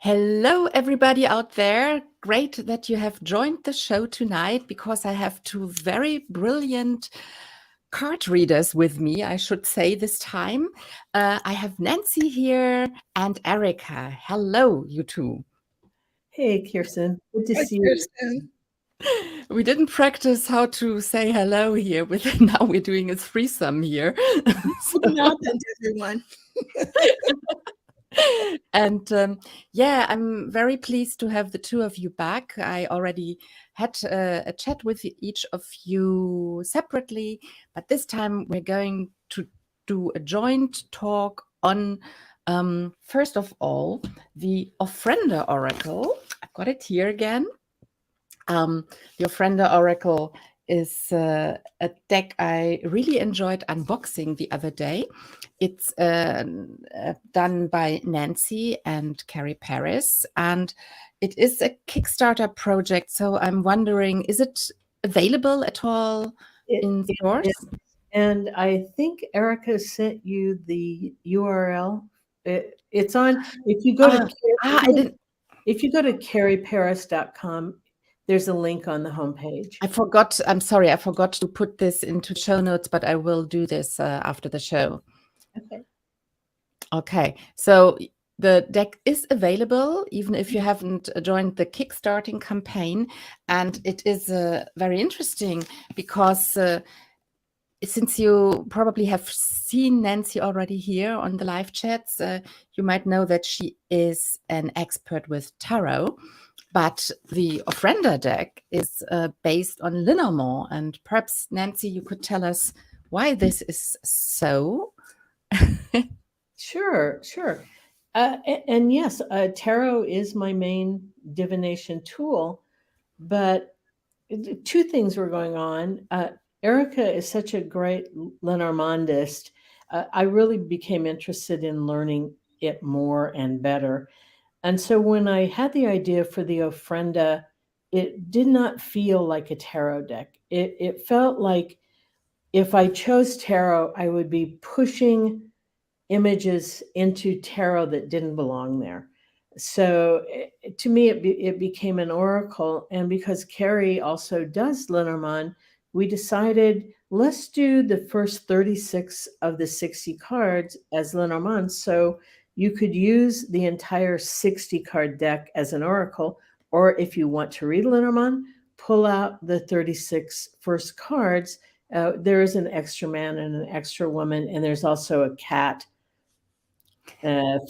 Hello, everybody out there. Great that you have joined the show tonight because I have two very brilliant card readers with me, I should say, this time. I have Nancy here and Erika. Hello, you two. Hey, Kirsten. Good to Hi, see you. Kirsten. We didn't practice how to say hello here. Now we're doing a threesome here. Good night, everyone. And yeah, I'm very pleased to have the two of you back. I already had a chat with each of you separately, but this time we're going to do a joint talk on, first of all, the Ofrenda Oracle. I've got it here again. The Ofrenda Oracle is a deck I really enjoyed unboxing the other day. It's done by Nancy and Carrie Paris, and it is a Kickstarter project. So I'm wondering, is it available at all in stores? And I think Erika sent you the URL. It's on. If you go to I didn't. if you go to carrieparis.com, there's a link on the homepage. I forgot. I'm sorry. I forgot to put this into show notes, but I will do this after the show. Okay. Okay. So the deck is available, even if you haven't joined the Kickstarting campaign. And it is very interesting because since you probably have seen Nancy already here on the live chats, you might know that she is an expert with tarot. But the Ofrenda deck is based on Lenormand. And perhaps, Nancy, you could tell us why this is so. Sure. And yes, tarot is my main divination tool, but two things were going on. Erika is such a great Lenormandist. I really became interested in learning it more and better. And so when I had the idea for the Ofrenda, it did not feel like a tarot deck. It felt like if I chose tarot, I would be pushing images into tarot that didn't belong there. So to me, it became an oracle. And because Carrie also does Lenormand, we decided let's do the first 36 of the 60 cards as Lenormand. So you could use the entire 60 card deck as an oracle. Or if you want to read Lenormand, pull out the 36 first cards. There is an extra man and an extra woman, and there's also a cat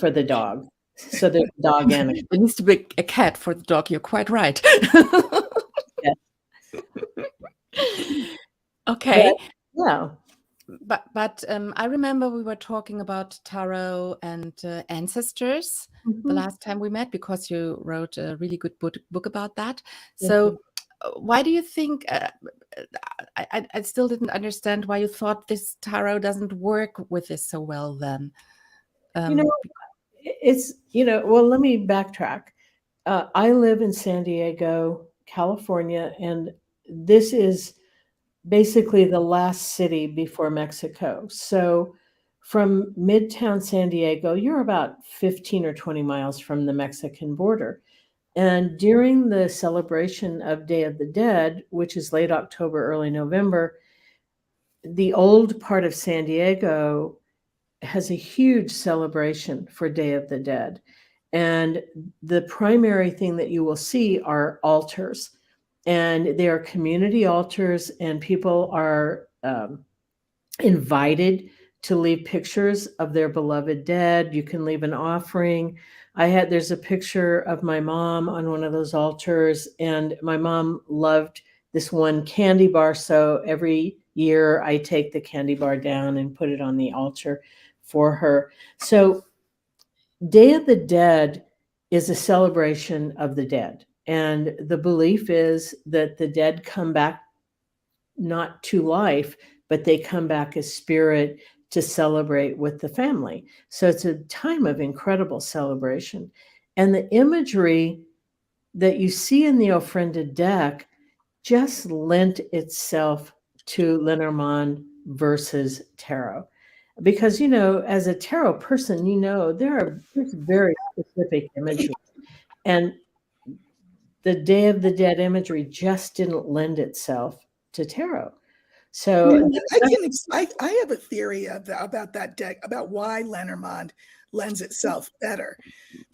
for the dog. So there's a dog and a There needs to be a cat for the dog. You're quite right. Yes. Okay. Yeah. But I remember we were talking about tarot and ancestors the last time we met because you wrote a really good book about that. So why do you think I still didn't understand why you thought this tarot doesn't work with this so well then? It's, well, let me backtrack. I live in San Diego, California, and this is basically the last city before Mexico. So from Midtown San Diego, you're about 15 or 20 miles from the Mexican border. And during the celebration of Day of the Dead, which is late October, early November, the old part of San Diego has a huge celebration for Day of the Dead. And the primary thing that you will see are altars. And they are community altars, and people are invited to leave pictures of their beloved dead. You can leave an offering. There's a picture of my mom on one of those altars, and my mom loved this one candy bar. So every year I take the candy bar down and put it on the altar for her. So Day of the Dead is a celebration of the dead. And the belief is that the dead come back not to life, but they come back as spirit to celebrate with the family. So it's a time of incredible celebration. And the imagery that you see in the Ofrenda deck just lent itself to Lenormand versus tarot. Because, as a tarot person, there's very specific imagery. And the Day of the Dead imagery just didn't lend itself to tarot. So I have a theory about that deck, about why Lenormand lends itself better.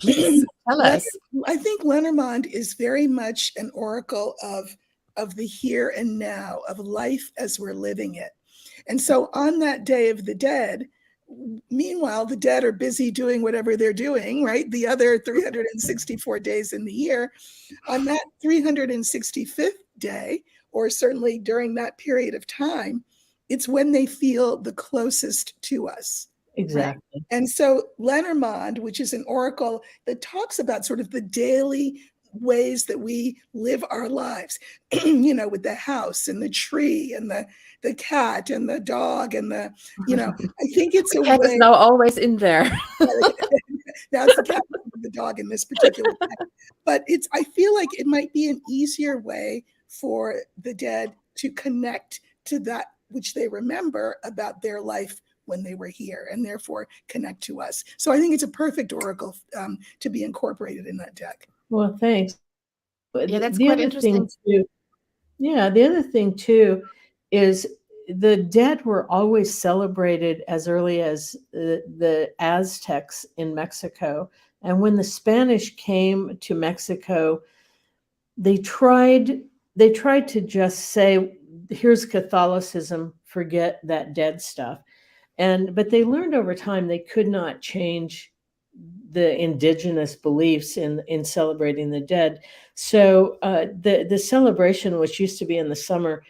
Please tell us. I think Lenormand is very much an oracle of the here and now, of life as we're living it. And so on that Day of the Dead, meanwhile, the dead are busy doing whatever they're doing, right? The other 364 days in the year. On that 365th day, or certainly during that period of time, it's when they feel the closest to us. exactly. Right? And so Lenormand, which is an oracle that talks about sort of the daily ways that we live our lives, with the house and the tree and the cat and the dog and I think it's the a cat way. is now always in there. Now it's the cat and the dog in this particular cat. But I feel like it might be an easier way for the dead to connect to that which they remember about their life when they were here, and therefore connect to us. So I think it's a perfect oracle to be incorporated in that deck. Well, thanks. Yeah, that's the quite other interesting. the other thing too is the dead were always celebrated as early as the Aztecs in Mexico. And when the Spanish came to Mexico, they tried to just say, here's Catholicism, forget that dead stuff. But they learned over time they could not change the indigenous beliefs in celebrating the dead. So the celebration, which used to be in the summer,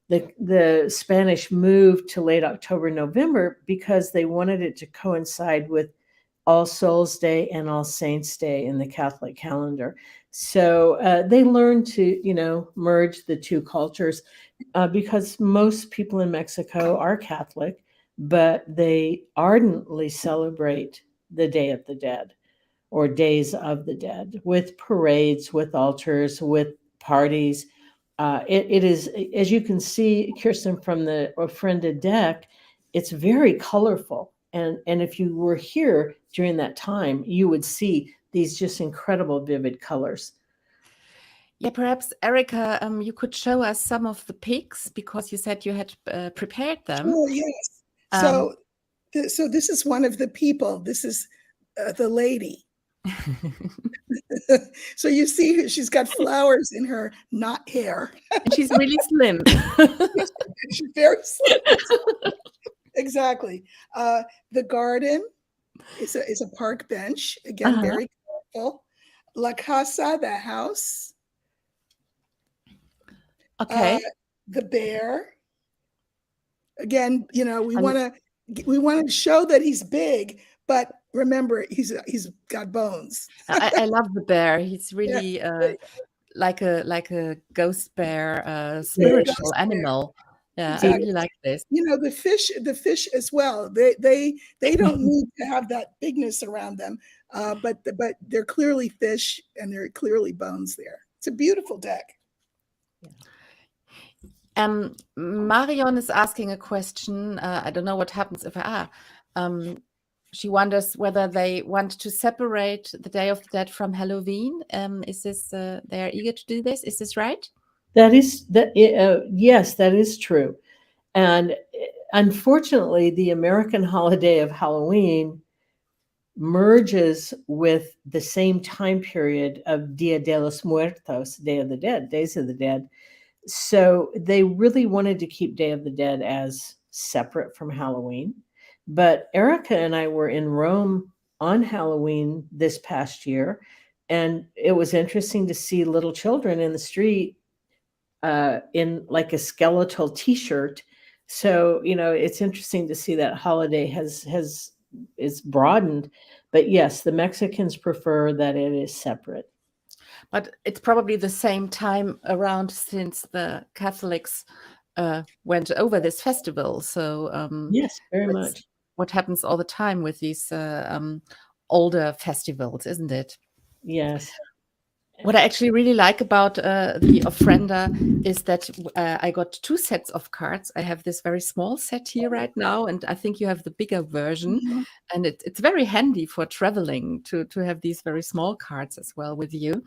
the Spanish moved to late October, November, because they wanted it to coincide with All Souls Day and All Saints Day in the Catholic calendar. So they learned to, merge the two cultures because most people in Mexico are Catholic, but they ardently celebrate the Day of the Dead or Days of the Dead with parades, with altars, with parties. It is, as you can see, Kirsten, from the Ofrenda deck, it's very colorful. And if you were here during that time, you would see these just incredible, vivid colors. Yeah, perhaps Erika, you could show us some of the pics because you said you had prepared them. Oh, yes. So this is one of the people. This is the lady. So you see, she's got flowers in her knot hair. And she's really slim. She's very slim. Exactly. The garden is a park bench. Again, very colorful. La casa, the house. Okay. The bear. Again, we want to show that he's big, but remember, he's got bones. I love the bear. He's really like a ghost bear, spiritual animal. Yeah, I really like this. The fish as well. They don't need to have that bigness around them, but they're clearly fish and they're clearly bones there. It's a beautiful deck. Marion is asking a question. I don't know what happens if she wonders whether they want to separate the Day of the Dead from Halloween. Is this they are eager to do this? Is this right? Yes, that is true. And unfortunately, the American holiday of Halloween merges with the same time period of Dia de los Muertos, Day of the Dead, Days of the Dead. So they really wanted to keep Day of the Dead as separate from Halloween. But Erika and I were in Rome on Halloween this past year, and it was interesting to see little children in the street in like a skeletal T-shirt. So, it's interesting to see that holiday is broadened. But yes, the Mexicans prefer that it is separate. But it's probably the same time around since the Catholics went over this festival. So yes, very much. What happens all the time with these older festivals, isn't it? Yes. What I actually really like about the Ofrenda is that I got 2 sets of cards. I have this very small set here right now, and I think you have the bigger version. Mhm. And it's very handy for traveling to have these very small cards as well with you.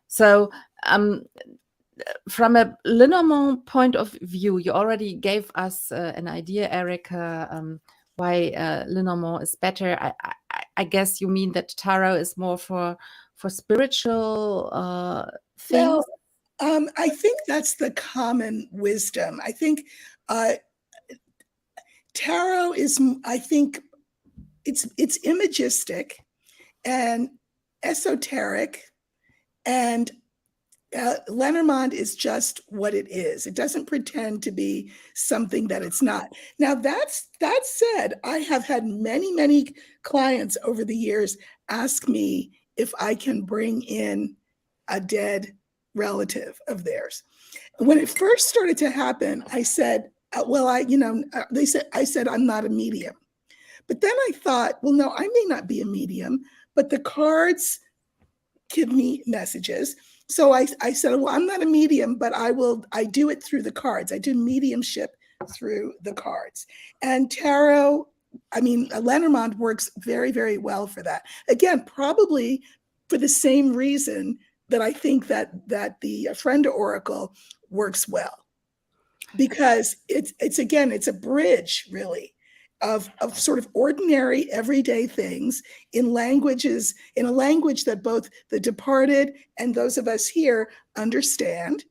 So from a Lenormand point of view, you already gave us an idea, Erika, why Lenormand is better. I guess you mean that tarot is more for spiritual things. Well, I think that's the common wisdom. I think tarot is, I think it's imagistic and esoteric, and Lenormand is just what it is. It doesn't pretend to be something that it's not. Now, that said, I have had many clients over the years ask me if I can bring in a dead relative of theirs. When it first started to happen, I said, well, I said, I'm not a medium. But then I thought, well, no, I may not be a medium, but the cards give me messages. So I said, well, I'm not a medium, but I do it through the cards. I do mediumship through the cards. And tarot, Lenormand works very well for that. Again, probably for the same reason that I think that the Ofrenda Oracle works well. Because it's a bridge, really, of sort of ordinary everyday things in a language that both the departed and those of us here understand.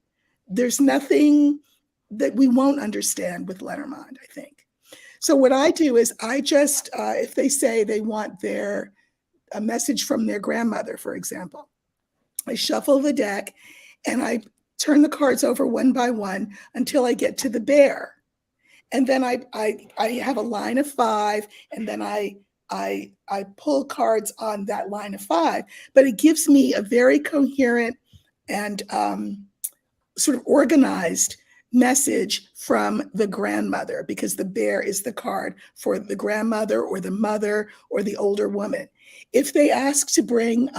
There's nothing that we won't understand with Lenormand, I think. So what I do is I just, if they say they want a message from their grandmother, for example, I shuffle the deck and I turn the cards over one by one until I get to the bear. And then I have a line of 5, and then I pull cards on that line of 5. But it gives me a very coherent and sort of organized message from the grandmother, because the bear is the card for the grandmother or the mother or the older woman. If they ask to bring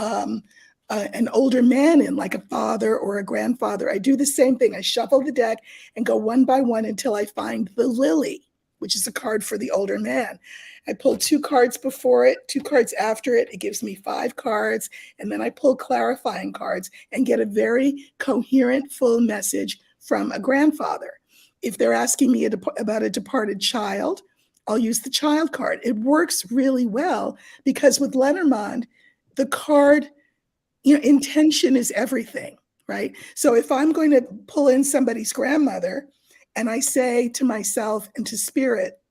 an older man in, like a father or a grandfather, I do the same thing. I shuffle the deck and go one by one until I find the lily, which is a card for the older man. I pull 2 cards before it, 2 cards after it. It gives me 5 cards. And then I pull clarifying cards and get a very coherent, full message from a grandfather. If they're asking me about a departed child, I'll use the child card. It works really well because with Lenormand, the card, intention is everything, right? So if I'm going to pull in somebody's grandmother and I say to myself and to spirit,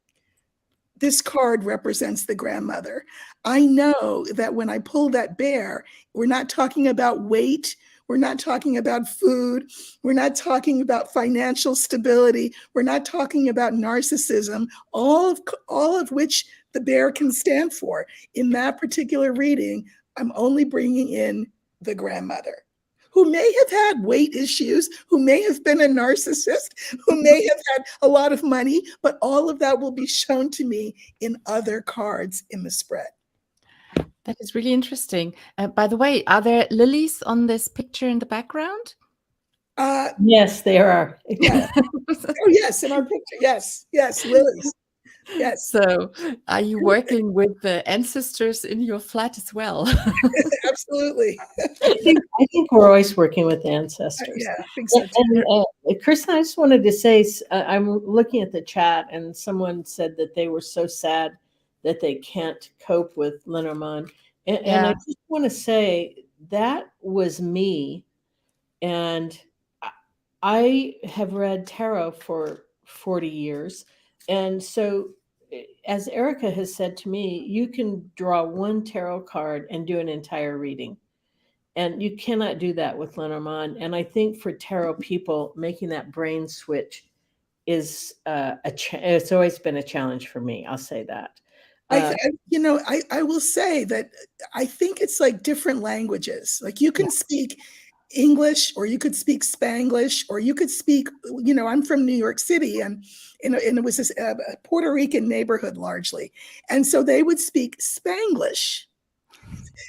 this card represents the grandmother, I know that when I pull that bear, we're not talking about weight, we're not talking about food, we're not talking about financial stability, we're not talking about narcissism, all of which the bear can stand for. In that particular reading, I'm only bringing in the grandmother, who may have had weight issues, who may have been a narcissist, who may have had a lot of money, but all of that will be shown to me in other cards in the spread. That is really interesting. By the way, are there lilies on this picture in the background? Yes, there are. Yeah. Oh, yes, in our picture. Yes, lilies. Yes. So are you working with the ancestors in your flat as well? Absolutely. I think we're always working with ancestors. Yeah, I think so too. And Kirsten, I just wanted to say, I'm looking at the chat, and someone said that they were so sad that they can't cope with Lenormand. And I just want to say that was me. And I have read tarot for 40 years. And so, as Erika has said to me, you can draw one tarot card and do an entire reading. And you cannot do that with Lenormand. And I think for tarot people, making that brain switch is it's always been a challenge for me. I'll say that. I will say that I think it's like different languages. Like you can speak English, or you could speak Spanglish, or you could speak, I'm from New York City, and it was this Puerto Rican neighborhood largely. And so they would speak Spanglish.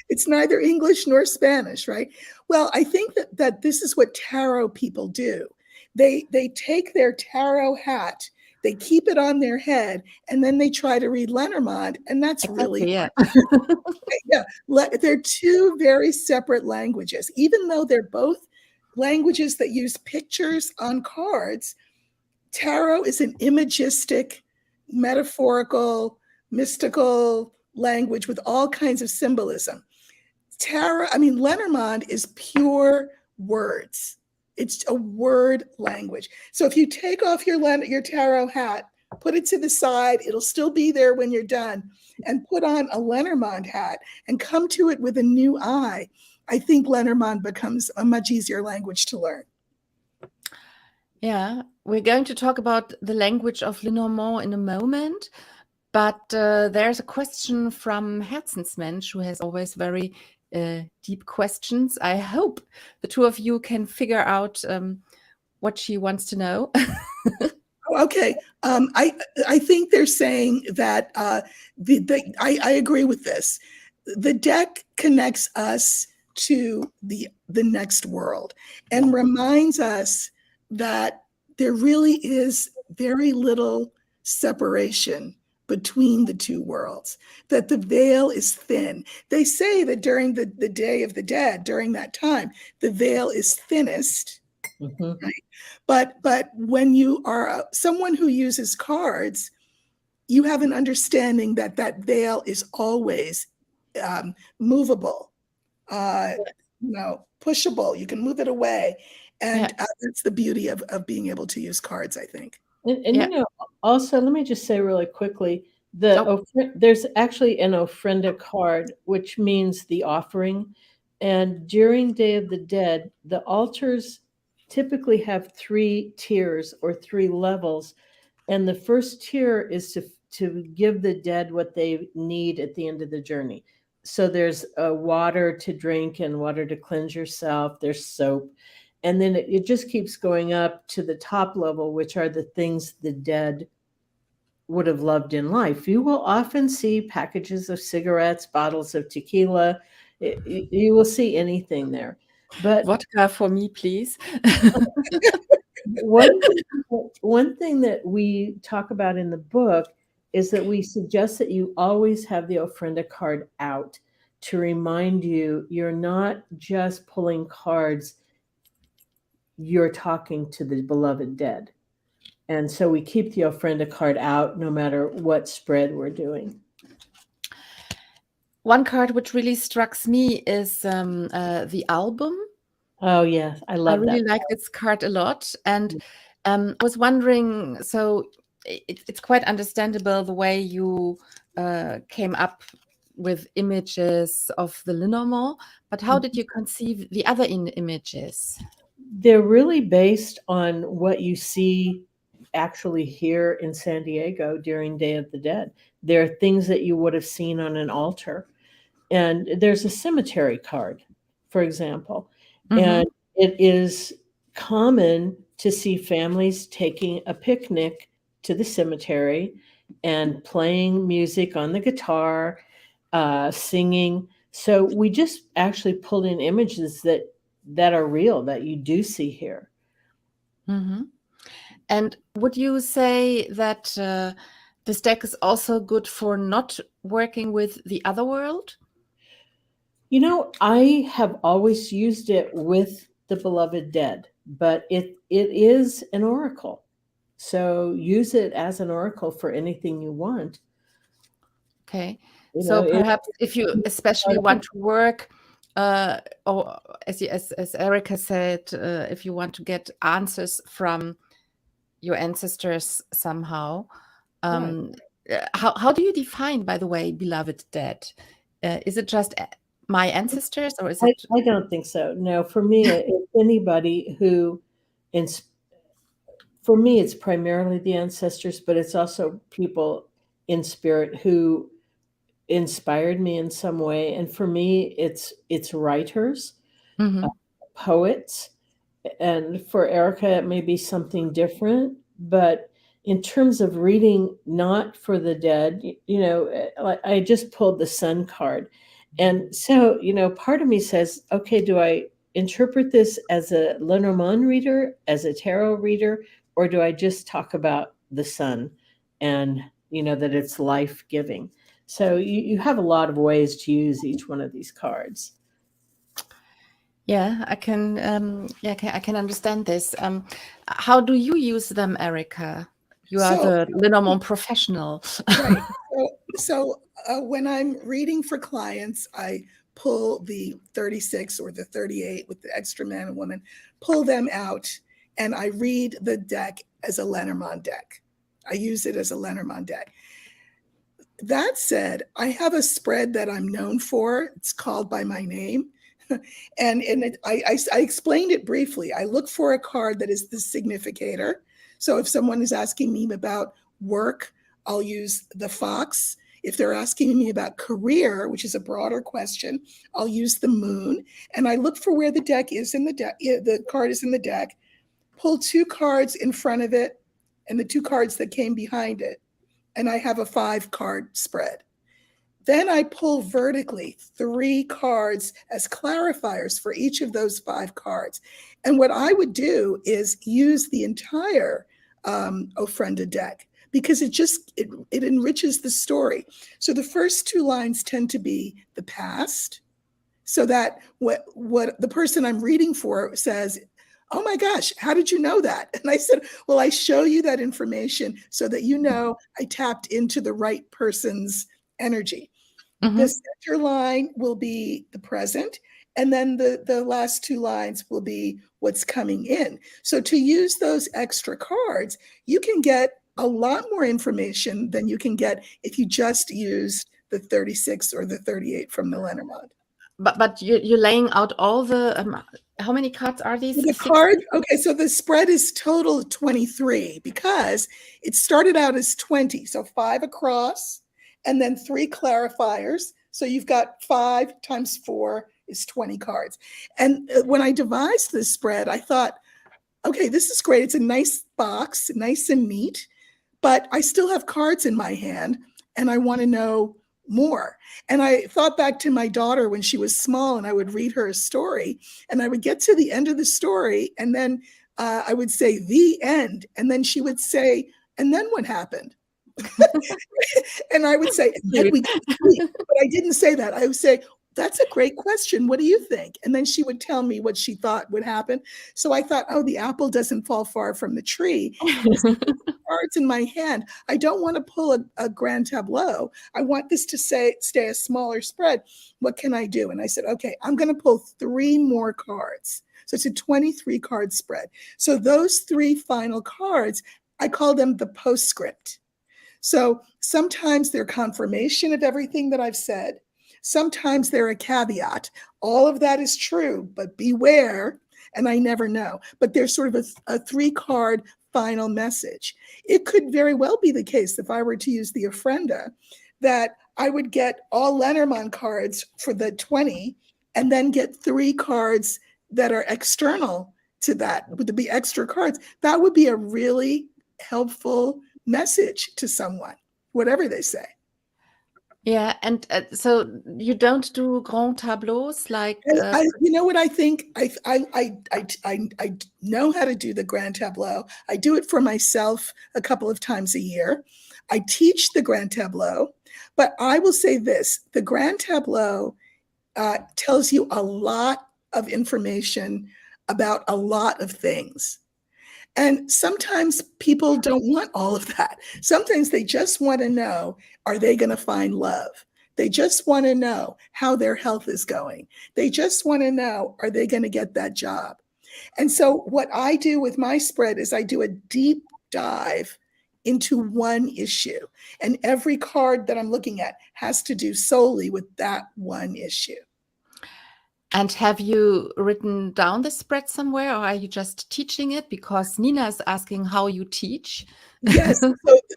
It's neither English nor Spanish, right? Well, I think that this is what tarot people do. They take their tarot hat, they keep it on their head, and then they try to read Lenormand, and that's really Exactly, yeah. yeah. They're two very separate languages, even though they're both languages that use pictures on cards. Tarot is an imagistic, metaphorical, mystical language with all kinds of symbolism. Lenormand is pure words. It's a word language. So if you take off your tarot hat, put it to the side, it'll still be there when you're done, and put on a Lenormand hat and come to it with a new eye, I think Lenormand becomes a much easier language to learn. Yeah, we're going to talk about the language of Lenormand in a moment, but there's a question from Herzensmensch, who has always very deep questions. I hope the two of you can figure out what she wants to know. Okay, I think they're saying that I agree with this. The deck connects us to the next world and reminds us that there really is very little separation between the two worlds, that the veil is thin. They say that during the Day of the Dead, during that time, the veil is thinnest. Mhm. Right? But when you are someone who uses cards, you have an understanding that that veil is always movable, pushable. You can move it away, and that's the beauty of being able to use cards, I think. And also, let me just say really quickly, there's actually an Ofrenda card, which means the offering. And during Day of the Dead, the altars typically have 3 tiers or 3 levels. And the first tier is to give the dead what they need at the end of the journey. So there's water to drink and water to cleanse yourself. There's soap. And then it just keeps going up to the top level, which are the things the dead would have loved in life. You will often see packages of cigarettes, bottles of tequila. You will see anything there. But vodka for me, please. one thing that we talk about in the book is that we suggest that you always have the Ofrenda card out to remind you you're not just pulling cards, you're talking to the beloved dead. And so we keep the Ofrenda card out no matter what spread we're doing. One card which really struck me is the album. Oh, yes. I love that. I really like this card a lot. And I was wondering, so it's quite understandable the way you came up with images of the Lenormand, but how did you conceive the other images? They're really based on what you see actually here in San Diego during Day of the Dead. There are things that you would have seen on an altar. And there's a cemetery card, for example. And it is common to see families taking a picnic to the cemetery and playing music on the guitar, singing. So we just actually pulled in images that are real, that you do see here. And would you say that this deck is also good for not working with the other world? You know, I have always used it with the beloved dead, but it is an oracle. So use it as an oracle for anything you want. Okay. So perhaps if you especially want to work, or as Erika said, if you want to get answers from your ancestors somehow, how do you define, by the way, beloved dead? Is it just my ancestors, or is it? I don't think so. No, for me, it's anybody who, for me, it's primarily the ancestors, but it's also people in spirit who inspired me in some way. And for me, it's writers, poets, and for Erika, it may be something different. But in terms of reading, not for the dead, I just pulled the Sun card, And so, part of me says, okay, do I interpret this as a Lenormand reader, as a tarot reader, or do I just talk about the sun and, that it's life-giving? So you have a lot of ways to use each one of these cards. Yeah, I can. I can understand this. How do you use them, Erika? You are So, the Lenormand professional. right. So when I'm reading for clients, I pull the 36 or the 38 with the extra man and woman, pull them out, and I read the deck as a Lenormand deck. I use it as a Lenormand deck. That said, I have a spread that I'm known for. It's called by my name. I explained it briefly. I look for a card that is the significator. So if someone is asking me about work, I'll use the fox. If they're asking me about career, which is a broader question, I'll use the moon. And I look for where the deck is in the deck. The card is in the deck. Pull 2 cards in front of it and the 2 cards that came behind it. And I have a 5-card spread. Then I pull vertically 3 cards as clarifiers for each of those 5 cards. And what I would do is use the entire Ofrenda deck because it enriches the story. So the first 2 lines tend to be the past, so that what the person I'm reading for says, oh my gosh, how did you know that? And I said, well, I show you that information so that I tapped into the right person's energy. Mm-hmm. The center line will be the present, and then the last 2 lines will be what's coming in. So to use those extra cards, you can get a lot more information than you can get if you just used the 36 or the 38 from the Lenormand. But you're laying out all the how many cards are these? The card, okay, so the spread is total 23 because it started out as 20, so 5 across, and then 3 clarifiers. So you've got 5 times 4 is 20 cards. And when I devised this spread, I thought, okay, this is great. It's a nice box, nice and neat, but I still have cards in my hand and I want to know more. And I thought back to my daughter when she was small, and I would read her a story, and I would get to the end of the story, and then I would say the end, and then she would say, and then what happened? And I would say, and then we go to sleep. But I didn't say that. I would say, that's a great question. What do you think? And then she would tell me what she thought would happen. So I thought, oh, the apple doesn't fall far from the tree. Cards in my hand. I don't want to pull a grand tableau. I want this to stay a smaller spread. What can I do? And I said, okay, I'm going to pull 3 more cards. So it's a 23 card spread. So those 3 final cards, I call them the postscript. So sometimes they're confirmation of everything that I've said. Sometimes they're a caveat. All of that is true, but beware. And I never know. But there's sort of a 3-card final message. It could very well be the case, if I were to use the Ofrenda, that I would get all Lenormand cards for the 20 and then get 3 cards that are external to that, would be extra cards. That would be a really helpful message to someone, whatever they say. Yeah, and so you don't do grand tableaux like you know what I think? I know how to do the grand tableau. I do it for myself a couple of times a year. I teach the grand tableau, but I will say this: the grand tableau tells you a lot of information about a lot of things. And sometimes people don't want all of that. Sometimes they just want to know, are they going to find love? They just want to know how their health is going. They just want to know, are they going to get that job? And so what I do with my spread is I do a deep dive into one issue. And every card that I'm looking at has to do solely with that one issue. And have you written down the spread somewhere, or are you just teaching it? Because Nina is asking how you teach. Yes, so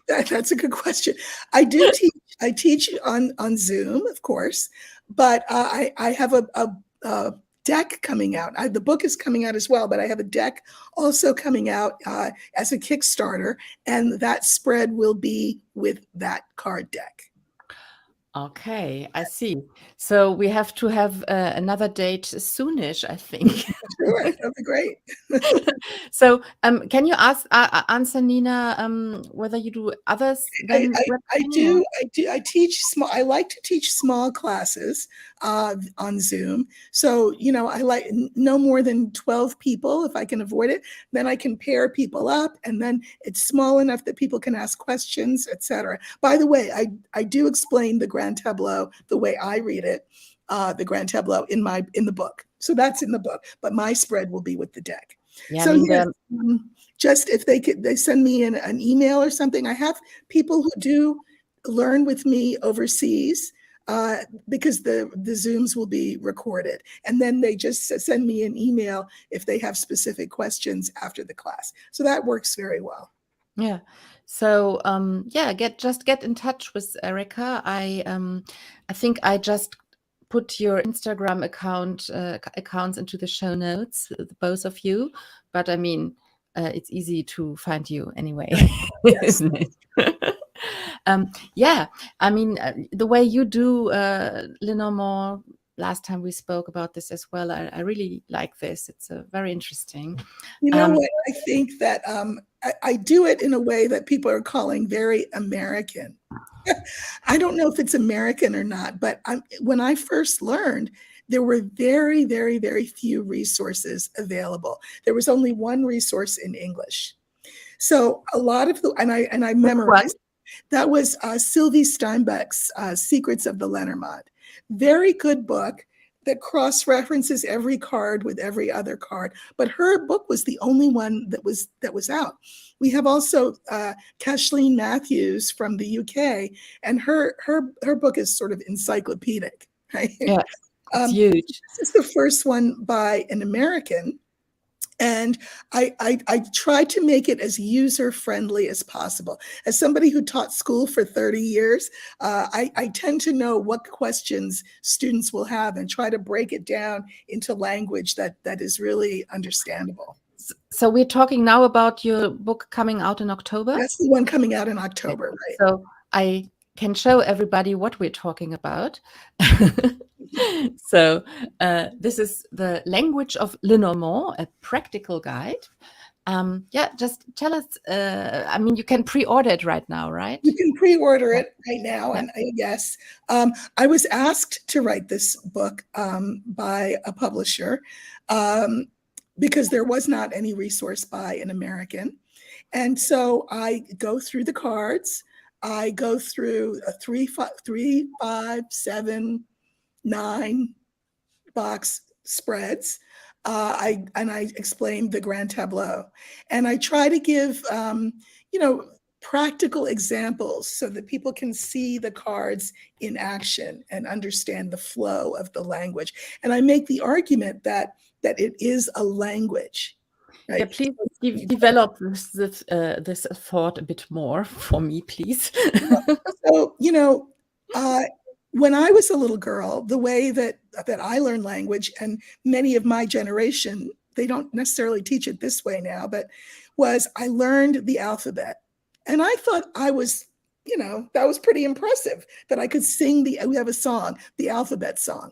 that's a good question. I do teach. I teach on Zoom, of course, but I have a deck coming out. The book is coming out as well, but I have a deck also coming out as a Kickstarter, and that spread will be with that card deck. Okay, I see. So we have to have another date soonish, I think. Sure, that'd be great. So, can you answer Nina whether you do others than I webcaming? do. I teach small. I like to teach small classes on Zoom. So I like no more than 12 people if I can avoid it. Then I can pair people up, and then it's small enough that people can ask questions, etc. By the way, I do explain the Grand Tableau the way I read it, the Grand Tableau in the book. So that's in the book, but my spread will be with the deck. Yeah, So I mean, yes, just if they send me an email or something. I have people who do learn with me overseas because the Zooms will be recorded. And then they just send me an email if they have specific questions after the class. So that works very well. yeah. So yeah, get in touch with Erika. I think I just put your Instagram accounts into the show notes, both of you. But I mean, it's easy to find you anyway, Yes. isn't it? Yeah, I mean, the way you do Lenormand, last time we spoke about this as well, I really like this. It's very interesting. You know what? I think that I do it in a way that people are calling very American. I don't know if it's American or not, but when I first learned, there were very, very, very few resources available. There was only one resource in English. So a lot of and I memorized. That was Sylvie Steinbeck's Secrets of the Lenormand. Very good book that cross-references every card with every other card. But her book was the only one that was out. We have also Kathleen Matthews from the UK, and her book is sort of encyclopedic, right? Yeah, it's huge. This is the first one by an American. And I try to make it as user-friendly as possible. As somebody who taught school for 30 years, I tend to know what questions students will have and try to break it down into language that is really understandable. So we're talking now about your book coming out in October? That's the one coming out in October, right? So I can show everybody what we're talking about. So this is the Language of Lenormand, a practical guide. Yeah, just tell us. I mean, you can pre-order it right now, right? You can pre-order it right now, and yes, I was asked to write this book by a publisher because there was not any resource by an American, and so I go through the cards. I go through a 3, 5, 7, 9 box spreads. I explain the Grand Tableau, and I try to give practical examples so that people can see the cards in action and understand the flow of the language. And I make the argument that it is a language. Right? Yeah, please develop this thought a bit more for me, please. So, when I was a little girl, the way that I learned language, and many of my generation, they don't necessarily teach it this way now, but was I learned the alphabet. And I thought I was, that was pretty impressive that I could sing we have a song, the alphabet song.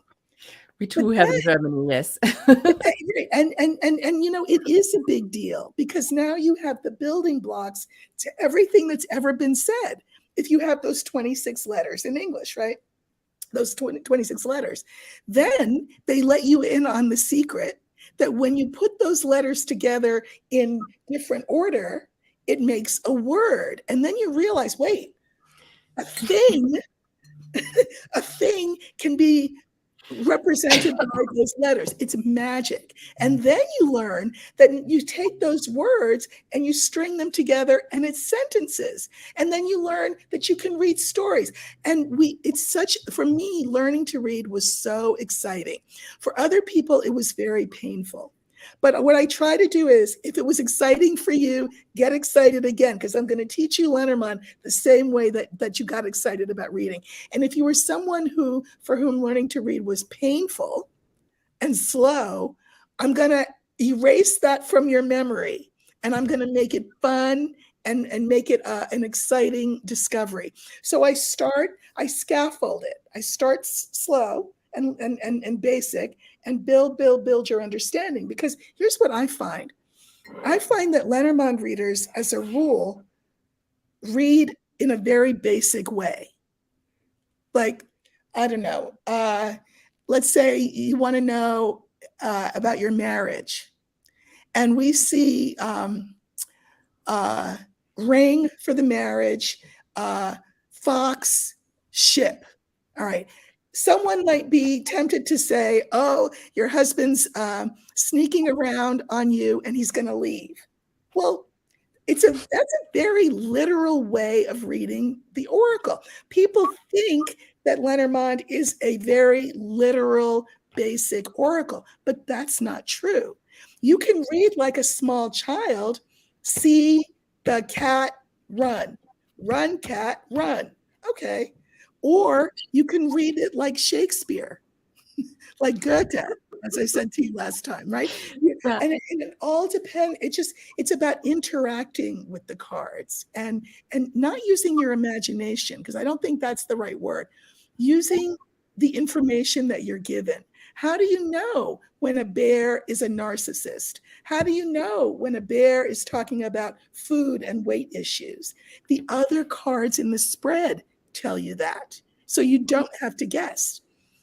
We too have in Germany, yes. And it is a big deal because now you have the building blocks to everything that's ever been said. If you have those 26 letters in English, right? Those 26 letters, then they let you in on the secret that when you put those letters together in different order, it makes a word. And then you realize, wait, a thing can be represented by those letters. It's magic. And then you learn that you take those words and you string them together and it's sentences. And then you learn that you can read stories. And for me, learning to read was so exciting. For other people, it was very painful. But what I try to do is, if it was exciting for you, get excited again, because I'm going to teach you Lenormand the same way that you got excited about reading. And if you were someone for whom learning to read was painful and slow, I'm going to erase that from your memory, and I'm going to make it fun and make it an exciting discovery. So I start I scaffold it. I start slow and basic and build your understanding. Because here's what I find. I find that Lenormand readers, as a rule, read in a very basic way. Like, I don't know, let's say you want to know about your marriage. And we see ring for the marriage, fox, ship. All right. Someone might be tempted to say, oh, your husband's sneaking around on you and he's going to leave. Well, that's a very literal way of reading the oracle. People think that Lenormand is a very literal, basic oracle, but that's not true. You can read like a small child, see the cat run, run, cat, run. Okay. Or you can read it like Shakespeare, like Goethe, as I said to you last time, right? Yeah. And it all depends. It's about interacting with the cards and not using your imagination, because I don't think that's the right word. Using the information that you're given. How do you know when a bear is a narcissist? How do you know when a bear is talking about food and weight issues? The other cards in the spread tell you that. So you don't have to guess.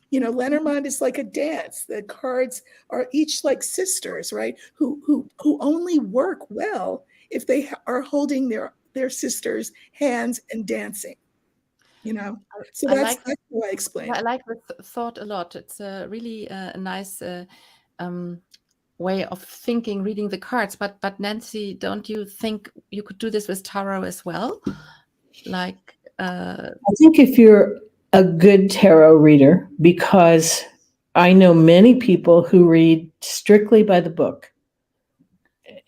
You know, Lenormand is like a dance. The cards are each like sisters, right? Who only work well if they are holding their sisters' hands and dancing. You know, so that's how I explain. I like the thought a lot. It's really a nice way of thinking, reading the cards. But Nancy, don't you think you could do this with tarot as well? Like, I think if you're a good tarot reader, because I know many people who read strictly by the book.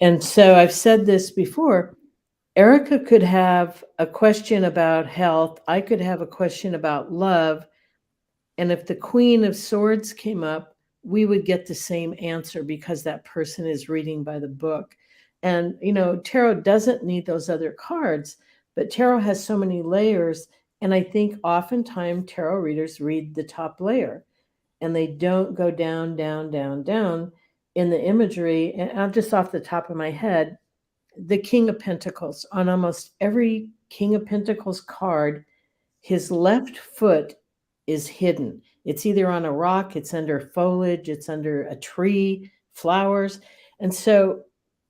And so I've said this before, Erika could have a question about health. I could have a question about love. And if the Queen of Swords came up, we would get the same answer because that person is reading by the book. And, you know, tarot doesn't need those other cards, but tarot has so many layers. And I think oftentimes tarot readers read the top layer and they don't go down, down, down, down in the imagery. And I'm just off the top of my head, the King of Pentacles, on almost every King of Pentacles card, his left foot is hidden. It's either on a rock, it's under foliage, it's under a tree, flowers. And so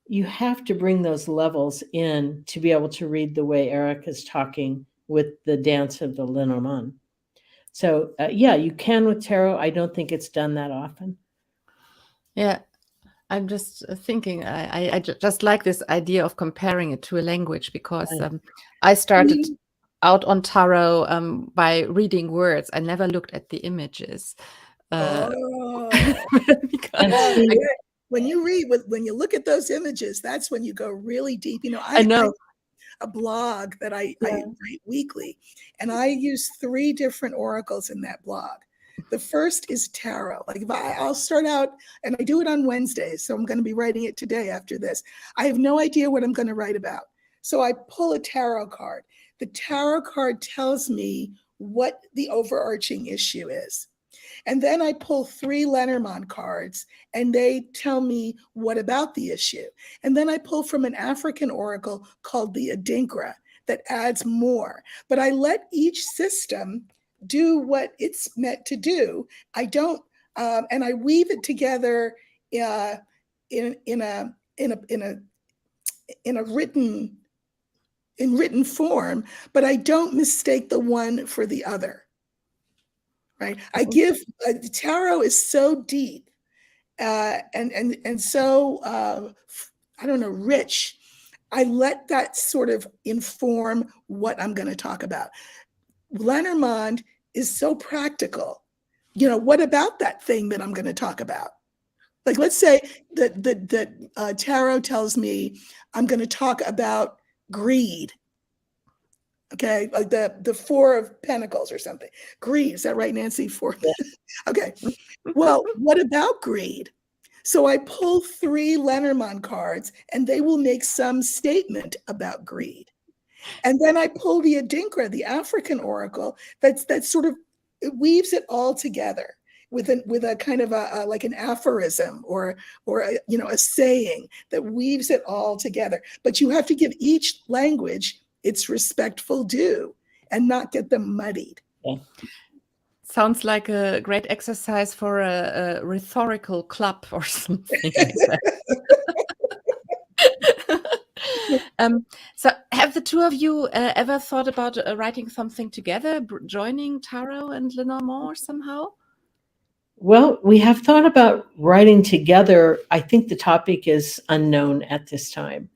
you have to bring those levels in to be able to read the way Erika is talking with the dance of the Lenormand. So yeah, you can with tarot. I don't think it's done that often. yeah, I'm just thinking, I just like this idea of comparing it to a language, because I started out on tarot by reading words. I never looked at the images. When you read, when you look at those images, that's when you go really deep. You know, I know. A blog that I write weekly, and I use 3 different oracles in that blog. The first is tarot. Like I'll start out, and I do it on Wednesdays, so I'm going to be writing it today after this. I have no idea what I'm going to write about. So I pull a tarot card. The tarot card tells me what the overarching issue is. And then I pull 3 Lenormand cards and they tell me what about the issue. And then I pull from an African oracle called the Adinkra that adds more. But I let each system do what it's meant to do. I don't, and I weave it together in written form, but I don't mistake the one for the other. Right? I give tarot is so deep and so I don't know, rich. I let that sort of inform what I'm going to talk about. Lenormand is so practical. You know, what about that thing that I'm going to talk about? Like, let's say that tarot tells me I'm going to talk about greed. Okay, like the 4 of Pentacles or something. Greed, is that right, Nancy? 4. Okay. Well, what about greed? So I pull 3 Lenormand cards, and they will make some statement about greed. And then I pull the Adinkra, the African oracle, that's sort of, it weaves it all together with a kind of a like an aphorism or a saying that weaves it all together. But you have to give each language its respectful due and not get them muddied. Yeah. Sounds like a great exercise for a rhetorical club or something like that. So have the two of you ever thought about writing something together, joining Tarot and Lenormand somehow? Well, we have thought about writing together. I think the topic is unknown at this time,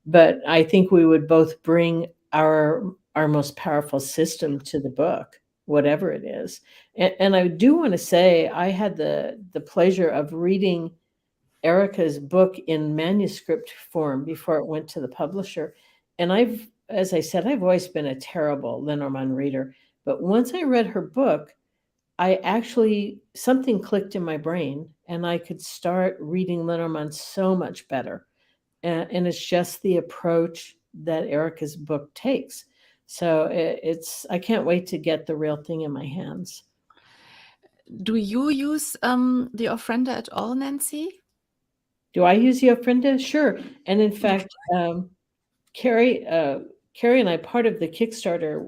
but I think we would both bring our most powerful system to the book, whatever it is. And I do want to say I had the pleasure of reading Erika's book in manuscript form before it went to the publisher. And as I said, I've always been a terrible Lenormand reader. But once I read her book, something clicked in my brain and I could start reading Lenormand so much better. And it's just the approach that Erika's book takes. So I can't wait to get the real thing in my hands. Do you use the Ofrenda at all, Nancy? Do I use the Ofrenda? Sure. And in fact, Carrie and I, part of the Kickstarter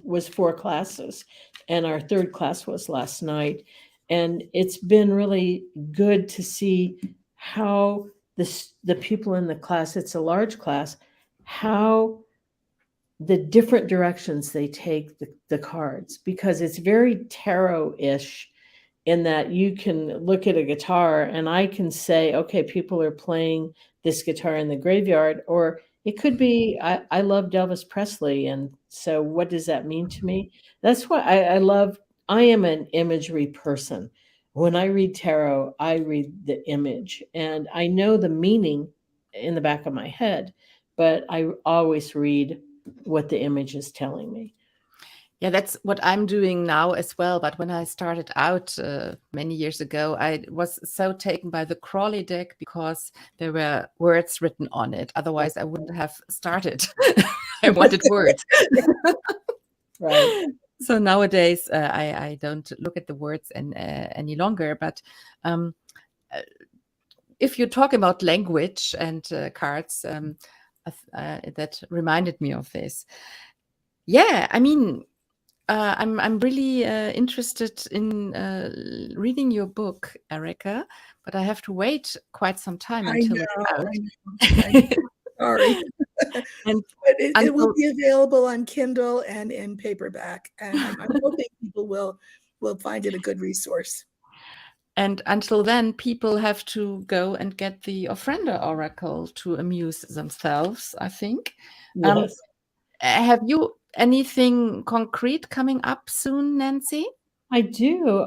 was 4 classes, and our 3rd class was last night. And it's been really good to see how the people in the class, it's a large class, how the different directions they take the cards, because it's very tarot-ish in that you can look at a guitar and I can say, okay, people are playing this guitar in the graveyard, or it could be, I loved Elvis Presley. And so what does that mean to me? That's why I am an imagery person. When I read tarot, I read the image and I know the meaning in the back of my head, but I always read what the image is telling me. Yeah, that's what I'm doing now as well. But when I started out many years ago, I was so taken by the Crawley deck because there were words written on it. Otherwise, I wouldn't have started. I wanted words. Right. So nowadays, I don't look at the words any longer. But if you talk about language and cards, that reminded me of this. Yeah, I mean, I'm really interested in reading your book, Erika, but I have to wait quite some time until it's out. I know. Sorry. And but it will be available on Kindle and in paperback, and I'm hoping people will find it a good resource. And until then, people have to go and get the Ofrenda Oracle to amuse themselves, I think. Yes. Have you anything concrete coming up soon, Nancy? I do.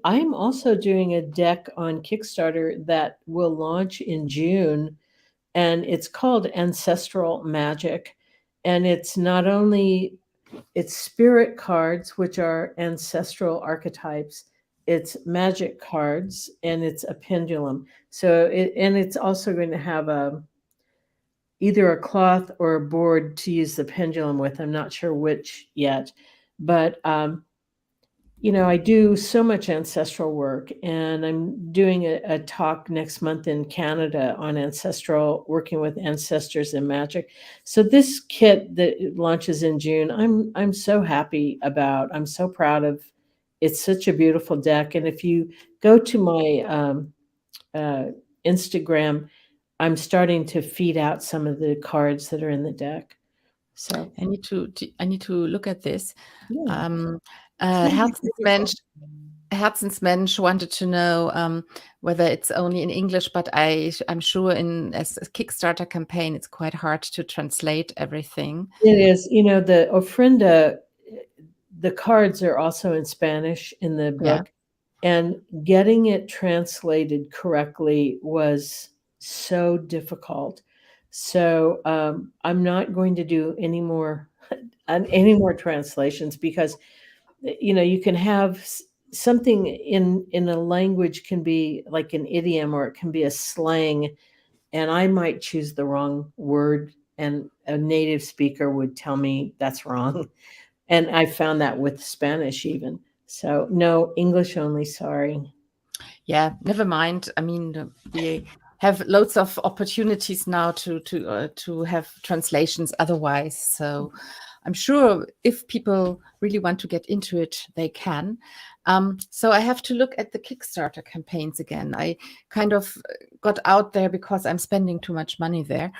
I'm also doing a deck on Kickstarter that will launch in June, and it's called Ancestral Magic. And it's not only it's spirit cards, which are ancestral archetypes, it's magic cards, and it's a pendulum. So it's also going to have either a cloth or a board to use the pendulum with. I'm not sure which yet, but I do so much ancestral work, and I'm doing a talk next month in Canada on working with ancestors and magic. So this kit that launches in June, I'm so happy about. I'm so proud of. It's such a beautiful deck, and if you go to my Instagram, I'm starting to feed out some of the cards that are in the deck. So I need to look at this. yeah. Herzensmensch wanted to know whether it's only in English, but I'm sure as a Kickstarter campaign, it's quite hard to translate everything. It is. The Ofrenda, the cards are also in Spanish in the book, and getting it translated correctly was so difficult. So I'm not going to do any more translations, because you can have something in a language can be like an idiom, or it can be a slang, and I might choose the wrong word and a native speaker would tell me that's wrong. And I found that with Spanish even. So no, English only, sorry. Yeah, never mind. I mean, we have loads of opportunities now to have translations otherwise. So I'm sure if people really want to get into it, they can. So I have to look at the Kickstarter campaigns again. I kind of got out there because I'm spending too much money there.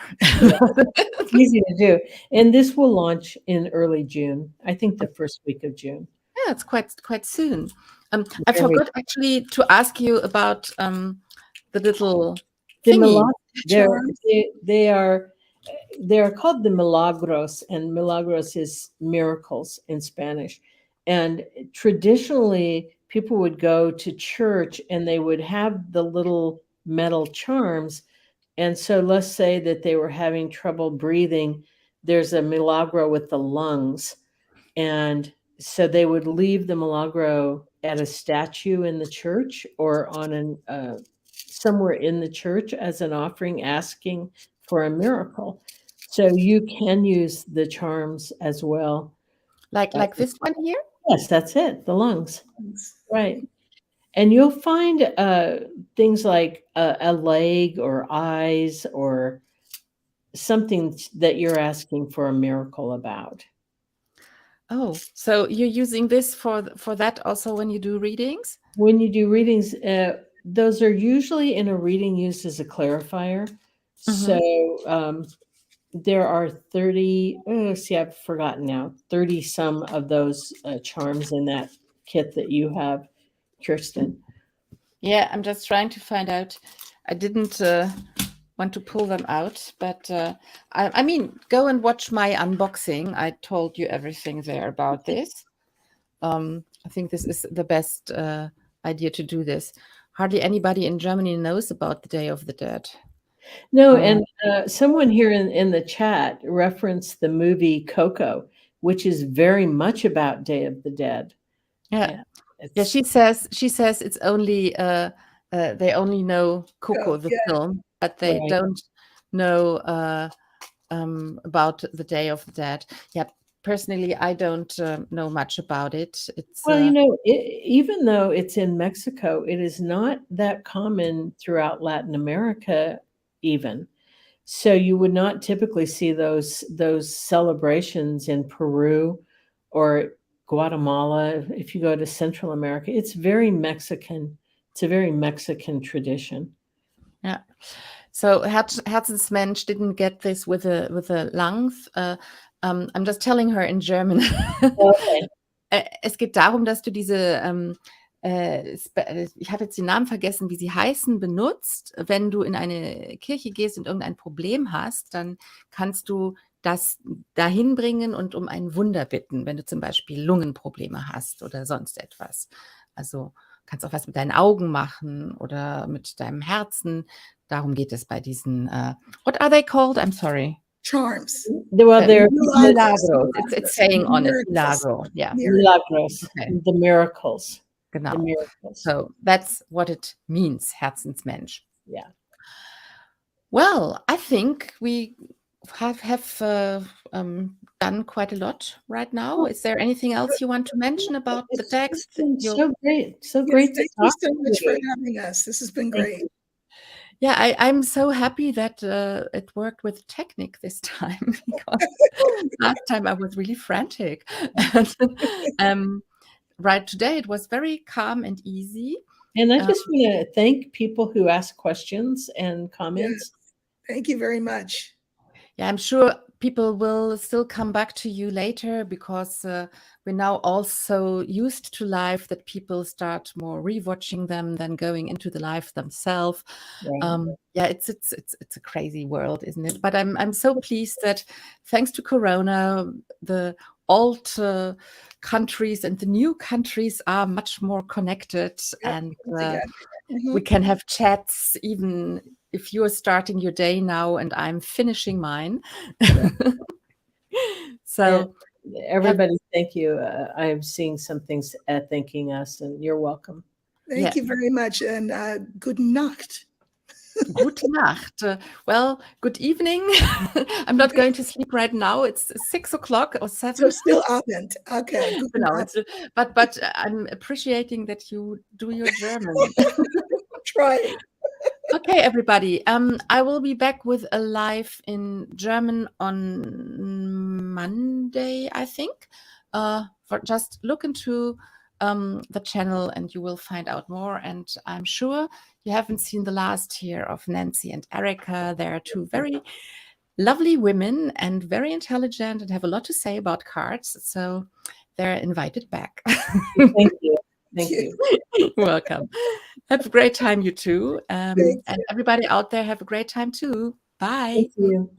Easy to do. And this will launch in early June. I think the first week of June. Yeah, it's quite soon. I forgot actually to ask you about the little thingy. They are called the milagros, and milagros is miracles in Spanish. And traditionally, people would go to church and they would have the little metal charms. And so let's say that they were having trouble breathing. There's a milagro with the lungs. And so they would leave the milagro at a statue in the church or on somewhere in the church as an offering, asking for a miracle. So you can use the charms as well. Like this one here? Yes, that's it, the lungs. Right. And you'll find things like a leg or eyes or something that you're asking for a miracle about. Oh, so you're using this for that also when you do readings? When you do readings, those are usually in a reading used as a clarifier. So there are 30, see, I've forgotten now, 30 some of those charms in that kit that you have, Kirsten. Yeah, I'm just trying to find out. I didn't want to pull them out, but I mean, go and watch my unboxing. I told you everything there about this. I think this is the best idea to do this. Hardly anybody in Germany knows about the Day of the Dead. No, and someone here in the chat referenced the movie Coco, which is very much about Day of the Dead. Yeah, yeah. She says it's only they only know Coco, the film, but they don't know about the Day of the Dead. Yeah, personally, I don't know much about it. It's well, you know, even though it's in Mexico, it is not that common throughout Latin America, even. So you would not typically see those celebrations in Peru or Guatemala. If you go to Central America, it's very Mexican. It's a very Mexican tradition. Yeah. So Herzensmensch didn't get this with a lungs. I'm just telling her in German. Okay. Es geht darum, dass du diese ich habe jetzt den Namen vergessen, wie sie heißen, benutzt. Wenn du in eine Kirche gehst und irgendein Problem hast, dann kannst du das dahin bringen und um ein Wunder bitten, wenn du zum Beispiel Lungenprobleme hast oder sonst etwas. Also kannst auch was mit deinen Augen machen oder mit deinem Herzen. Darum geht es bei diesen, what are they called? I'm sorry. Charms. Well, they're milagros. It's saying on it, milagro. Yeah. Milagros. Okay. The miracles. Genau. The miracles. So that's what it means, Herzensmensch. Yeah. Well, I think we have done quite a lot right now. Is there anything else you want to mention about the text? So great. So great. Yes, thank you so much for having us. This has been great. Yeah, I'm so happy that it worked with Technic this time, because last time I was really frantic. Right, today it was very calm and easy. And I just want to thank people who ask questions and comments. Yes. Thank you very much. Yeah, I'm sure people will still come back to you later, because we're now also used to live that people start more rewatching them than going into the live themselves. Right. Yeah, it's a crazy world, isn't it? But I'm so pleased that thanks to Corona, the old countries and the new countries are much more connected, and we can have chats even if you're starting your day now and I'm finishing mine. So everybody, thank you. I'm seeing some things thanking us, and you're welcome. Thank you very much, and good Nacht. Gute Nacht. Well, good evening. I'm not going to sleep right now. It's 6 o'clock or 7. So still Abend. Okay. Guten Genau, Abend. but I'm appreciating that you do your German. Trying. Okay, everybody. I will be back with a live in German on Monday, I think. For just look into the channel and you will find out more. And I'm sure you haven't seen the last here of Nancy and Erika. They are two very lovely women and very intelligent and have a lot to say about cards. So they're invited back. Thank you. Thank you. Welcome. Have a great time, you two. And you. everybody out there, have a great time too. Bye. Thank you.